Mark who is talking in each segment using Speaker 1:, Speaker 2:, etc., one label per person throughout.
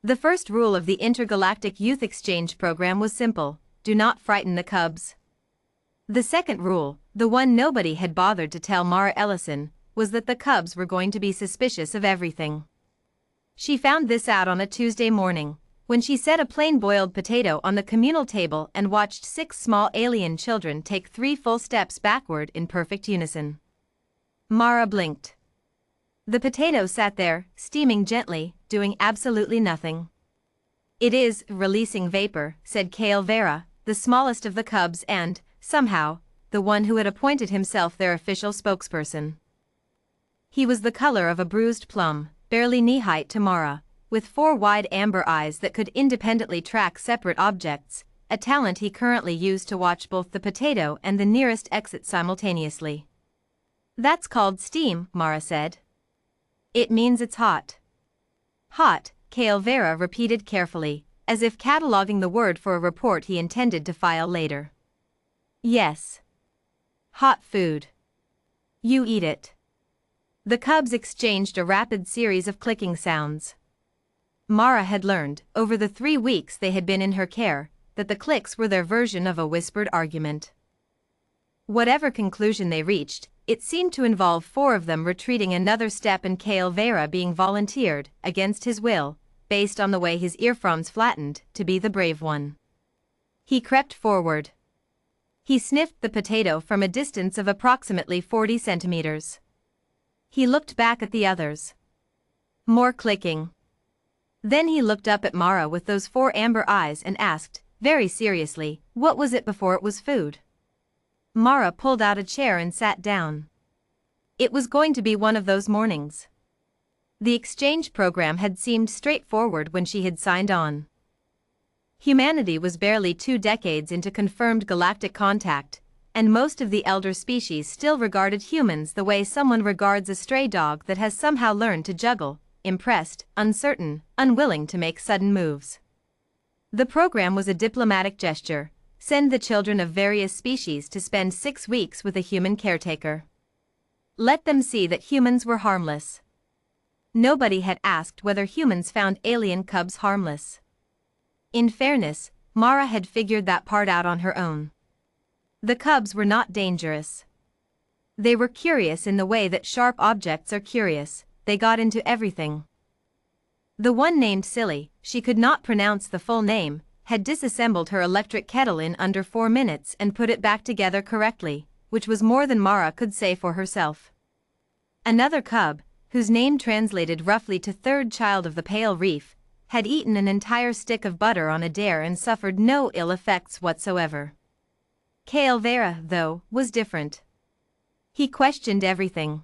Speaker 1: The first rule of the Intergalactic Youth Exchange program was simple: do not frighten the cubs. The second rule, the one nobody had bothered to tell Mara Ellison, was that the cubs were going to be suspicious of everything. She found this out on a Tuesday morning, when she set a plain boiled potato on the communal table and watched 6 small alien children take 3 full steps backward in perfect unison. Mara blinked. The potato sat there, steaming gently, doing absolutely nothing. "It is releasing vapor," said Kale Vera, the smallest of the cubs and, somehow, the one who had appointed himself their official spokesperson. He was the color of a bruised plum, barely knee-height to Mara, with 4 wide amber eyes that could independently track separate objects, a talent he currently used to watch both the potato and the nearest exit simultaneously. "That's called steam," Mara said. "It means it's hot." "Hot," Kale Vera repeated carefully, as if cataloging the word for a report he intended to file later. "Yes. Hot food. You eat it." The cubs exchanged a rapid series of clicking sounds. Mara had learned, over the 3 weeks they had been in her care, that the clicks were their version of a whispered argument. Whatever conclusion they reached, it seemed to involve 4 of them retreating another step and Kale Vera being volunteered, against his will, based on the way his earphones flattened, to be the brave one. He crept forward. He sniffed the potato from a distance of approximately 40 centimeters. He looked back at the others. More clicking. Then he looked up at Mara with those 4 amber eyes and asked, very seriously, what was it before it was food? Mara pulled out a chair and sat down. It was going to be one of those mornings. The exchange program had seemed straightforward when she had signed on. Humanity was barely 2 decades into confirmed galactic contact, and most of the elder species still regarded humans the way someone regards a stray dog that has somehow learned to juggle, impressed, uncertain, unwilling to make sudden moves. The program was a diplomatic gesture: send the children of various species to spend 6 weeks with a human caretaker. Let them see that humans were harmless. Nobody had asked whether humans found alien cubs harmless. In fairness, Mara had figured that part out on her own. The cubs were not dangerous. They were curious in the way that sharp objects are curious: they got into everything. The one named Silly, she could not pronounce the full name, had disassembled her electric kettle in under 4 minutes and put it back together correctly, which was more than Mara could say for herself. Another cub, whose name translated roughly to third child of the pale reef, had eaten an entire stick of butter on a dare and suffered no ill effects whatsoever. Kale Vera, though, was different. He questioned everything.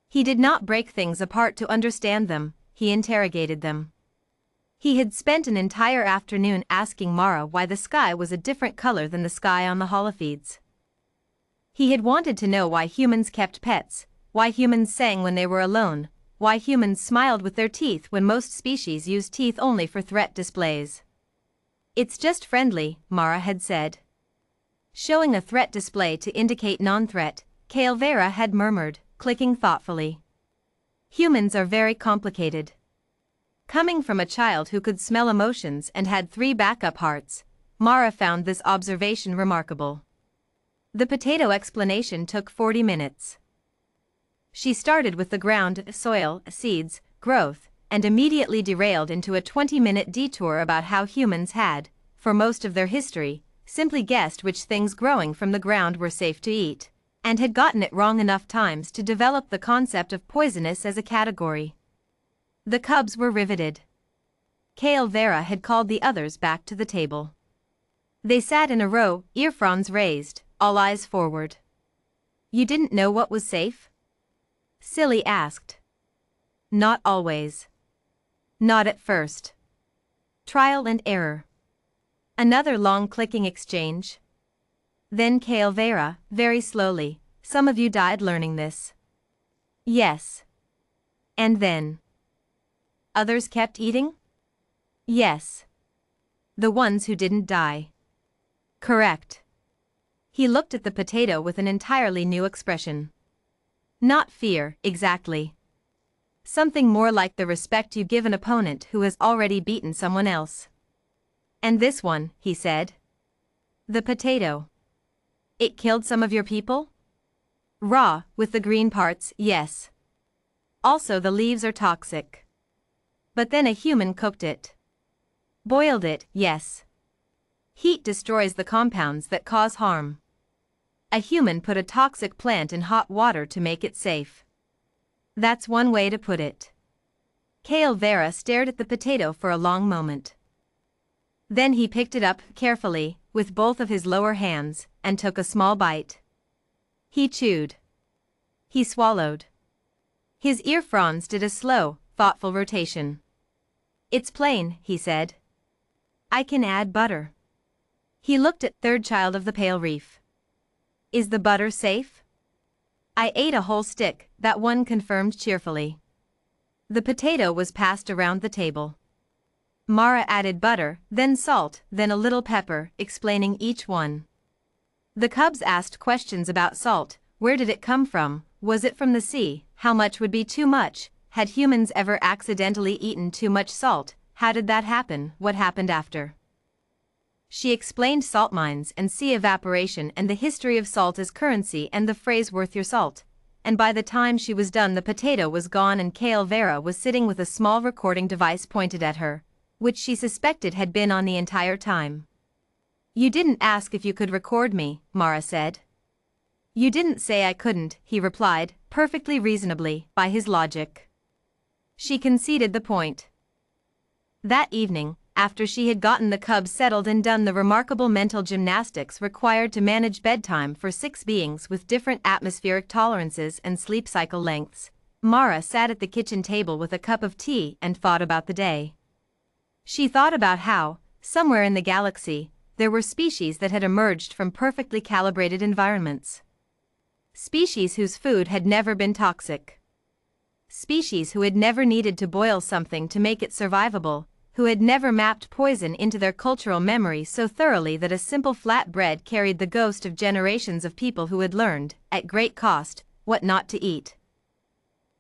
Speaker 1: He did not break things apart to understand them, he interrogated them. He had spent an entire afternoon asking Mara why the sky was a different color than the sky on the holofeeds. He had wanted to know why humans kept pets, why humans sang when they were alone, why humans smiled with their teeth when most species used teeth only for threat displays. "It's just friendly," Mara had said. Showing a threat display to indicate non-threat, Kale Vera had murmured, clicking thoughtfully. "Humans are very complicated." Coming from a child who could smell emotions and had 3 backup hearts, Mara found this observation remarkable. The potato explanation took 40 minutes. She started with the ground, soil, seeds, growth, and immediately derailed into a 20-minute detour about how humans had, for most of their history, simply guessed which things growing from the ground were safe to eat, and had gotten it wrong enough times to develop the concept of poisonous as a category. The cubs were riveted. Kale Vera had called the others back to the table. They sat in a row, earphones raised, all eyes forward. "You didn't know what was safe?" Silly asked. "Not always. Not at first. Trial and error." Another long clicking exchange. Then Kale Vera, very slowly, "Some of you died learning this." "Yes." "And then?" "Others kept eating?" "Yes." "The ones who didn't die." "Correct." He looked at the potato with an entirely new expression. "Not fear, exactly. something more like the respect you give an opponent who has already beaten someone else. And this one, he said. The potato. It killed some of your people? Raw, with the green parts, yes. Also the leaves are toxic. But then a human cooked it. Boiled it, yes. Heat destroys the compounds that cause harm. A human put a toxic plant in hot water to make it safe. That's one way to put it. Kale Vera stared at the potato for a long moment. Then he picked it up carefully, with both of his lower hands, and took a small bite. He chewed. He swallowed. His ear fronds did a slow, thoughtful rotation. It's plain, he said. I can add butter. He looked at third child of the pale reef. Is the butter safe? I ate a whole stick, that one confirmed cheerfully. The potato was passed around the table. Mara added butter, then salt, then a little pepper, explaining each one. The cubs asked questions about salt. Where did it come from? Was it from the sea? How much would be too much? Had humans ever accidentally eaten too much salt? How did that happen? What happened after? She explained salt mines and sea evaporation and the history of salt as currency and the phrase worth your salt. And by the time she was done, the potato was gone and Kale Vera was sitting with a small recording device pointed at her, which she suspected had been on the entire time. You didn't ask if you could record me, Mara said. You didn't say I couldn't, he replied, perfectly reasonably, by his logic. She conceded the point. That evening, after she had gotten the cubs settled and done the remarkable mental gymnastics required to manage bedtime for 6 beings with different atmospheric tolerances and sleep cycle lengths, Mara sat at the kitchen table with a cup of tea and thought about the day. She thought about how, somewhere in the galaxy, there were species that had emerged from perfectly calibrated environments. Species whose food had never been toxic. Species who had never needed to boil something to make it survivable, who had never mapped poison into their cultural memory so thoroughly that a simple flat bread carried the ghost of generations of people who had learned, at great cost, what not to eat.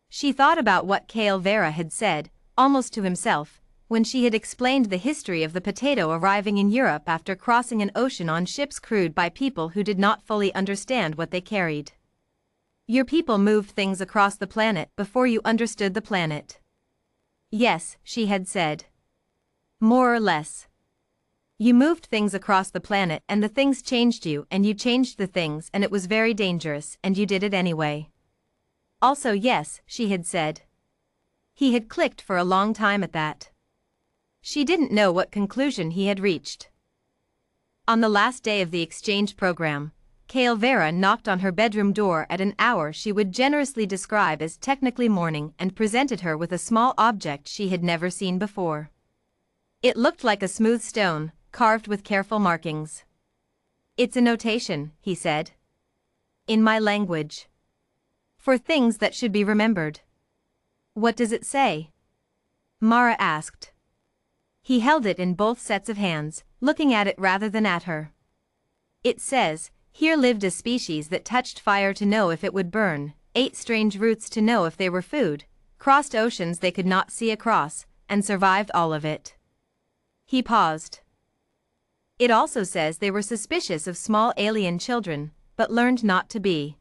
Speaker 1: She thought about what Kale Vera had said, almost to himself, when she had explained the history of the potato arriving in Europe after crossing an ocean on ships crewed by people who did not fully understand what they carried. Your people moved things across the planet before you understood the planet. Yes, she had said. More or less. You moved things across the planet and the things changed you and you changed the things and it was very dangerous and you did it anyway. Also yes, she had said. He had clicked for a long time at that. She didn't know what conclusion he had reached. On the last day of the exchange program, Kale Vera knocked on her bedroom door at an hour she would generously describe as technically morning and presented her with a small object she had never seen before. It looked like a smooth stone, carved with careful markings. It's a notation, he said. In my language. For things that should be remembered. What does it say? Mara asked. He held it in both sets of hands, looking at it rather than at her. It says, here lived a species that touched fire to know if it would burn, ate strange roots to know if they were food, crossed oceans they could not see across, and survived all of it. He paused. It also says they were suspicious of small alien children, but learned not to be.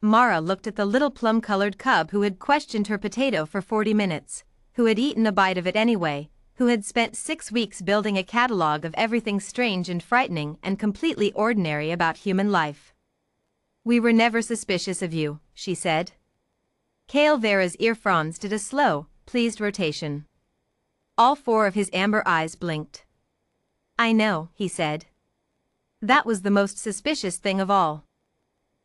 Speaker 1: Mara looked at the little plum-colored cub who had questioned her potato for 40 minutes, who had eaten a bite of it anyway, who had spent 6 weeks building a catalog of everything strange and frightening and completely ordinary about human life. We were never suspicious of you, she said. Kale Vera's ear fronds did a slow, pleased rotation. All 4 of his amber eyes blinked. I know, he said. That was the most suspicious thing of all.